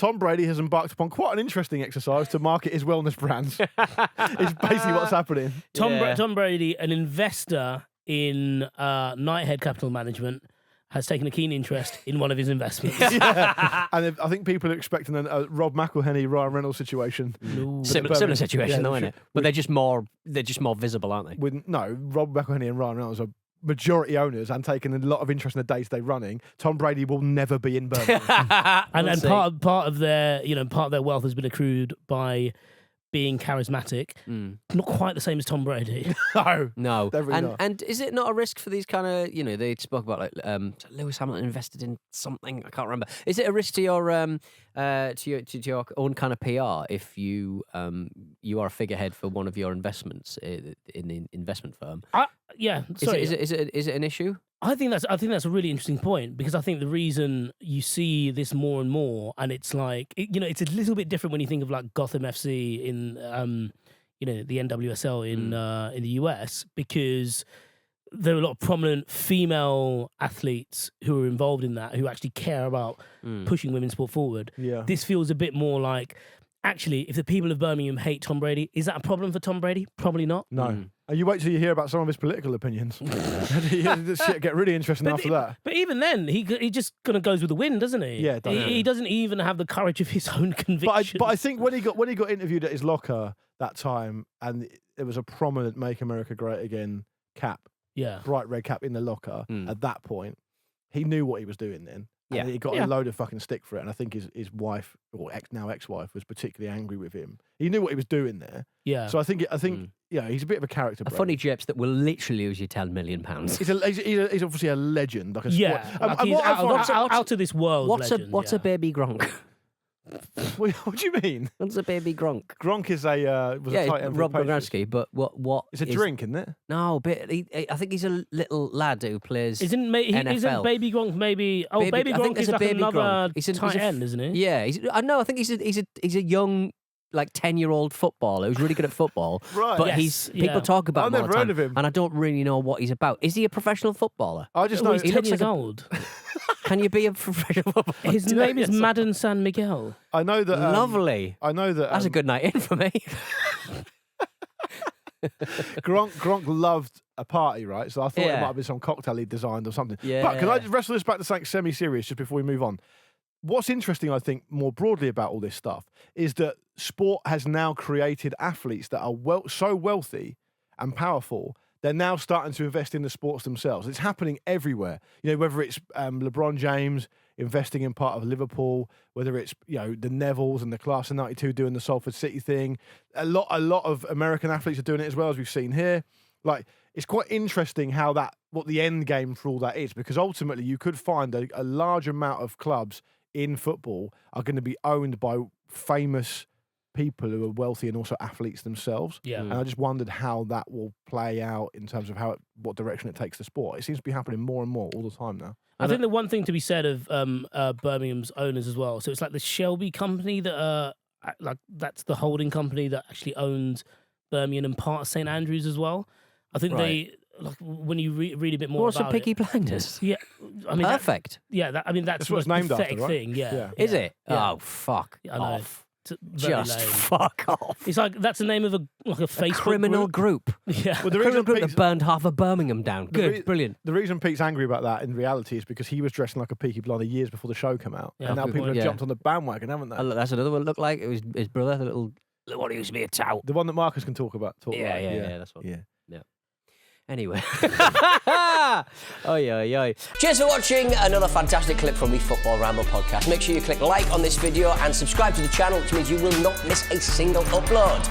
Tom Brady has embarked upon quite an interesting exercise to market his wellness brands. It's basically what's happening. Tom Brady, an investor in Nighthead Capital Management, has taken a keen interest in one of his investments. And I think people are expecting a Rob McElhenney, Ryan Reynolds situation. Similar situation, though, isn't it? But they're just more visible, aren't they? Rob McElhenney and Ryan Reynolds are majority owners and taking a lot of interest in the day-to-day running. Tom Brady will never be in Birmingham. and part of their wealth has been accrued by being charismatic. Not quite the same as Tom Brady. No. Really not. And is it not a risk for these kind of, they spoke about like Lewis Hamilton invested in something, I can't remember. Is it a risk to your own kind of PR if you are a figurehead for one of your investments in an investment firm? Sorry. Is it an issue? I think that's a really interesting point, because I think the reason you see this more and more, and it's like it's a little bit different when you think of like Gotham FC in the NWSL in the US, because there are a lot of prominent female athletes who are involved in that, who actually care about pushing women's sport forward. Yeah. This feels a bit more like, actually, if the people of Birmingham hate Tom Brady, is that a problem for Tom Brady? Probably not. No. And you wait till you hear about some of his political opinions. This shit get really interesting after that. But even then, he just kind of goes with the wind, doesn't he? Yeah, he doesn't even have the courage of his own convictions. But I think when he got interviewed at his locker that time, and there was a prominent "Make America Great Again" cap, bright red cap in the locker. At that point, he knew what he was doing then. And he got a load of fucking stick for it. And I think his wife, or now ex-wife, was particularly angry with him. He knew what he was doing there. Yeah. So I think he's a bit of a character. A funny Jeps that will literally lose you £10 million. He's obviously a legend. Like a he's out of this world. What's a baby Gronk? What do you mean? What's a baby Gronk? Gronk is a tight end Rob for the Gronkowski, but what? It's a drink, isn't it? No, but I think he's a little lad who plays. Isn't NFL. Baby Gronk maybe? Oh, Baby Gronk is like another tight end, isn't he? Yeah, I think he's a young, like 10-year-old footballer who's really good at football. Right. But people talk about him all the never time, heard of him. and I don't really know what he's about. Is he a professional footballer? I just know he's 10 years old. Can you be a professional footballer? His name is Madden San Miguel. I know that. Lovely. I know that. That's a good night in for me. Gronk loved a party, right? So I thought it might have been some cocktail he designed or something. Yeah. But can I just wrestle this back to something semi-serious just before we move on? What's interesting, I think, more broadly about all this stuff is that sport has now created athletes that are so wealthy and powerful, they're now starting to invest in the sports themselves. It's happening everywhere. Whether it's LeBron James investing in part of Liverpool, whether it's the Nevilles and the Class of '92 doing the Salford City thing. A lot of American athletes are doing it as well, as we've seen here. Like, it's quite interesting what the end game for all that is, because ultimately you could find a large amount of clubs in football are going to be owned by famous people who are wealthy and also athletes themselves. Yeah. And I just wondered how that will play out in terms of what direction it takes the sport. It seems to be happening more and more all the time now. I think the one thing to be said of Birmingham's owners as well. So it's like the Shelby company that's the holding company that actually owns Birmingham and part of St Andrews as well. I think when you read a bit more about some Peaky Blinders. Yeah, I mean perfect. That's what it's named after, pathetic right? thing. Yeah. Is it? Yeah. Oh, fuck off. Just lame. Fuck off. It's like that's the name of a Facebook criminal group. Yeah. Well, the criminal reason group that burned half of Birmingham down. Good, brilliant. The reason Pete's angry about that in reality is because he was dressing like a Peaky Blinder years before the show came out, and now people have jumped on the bandwagon, haven't they? That's another one. Looked like it was his brother, the little one who used to be a tout. The one that Marcus can talk about. Yeah, that's one. Yeah. Anyway. Oi. Cheers for watching another fantastic clip from the Football Ramble podcast. Make sure you click like on this video and subscribe to the channel, which means you will not miss a single upload.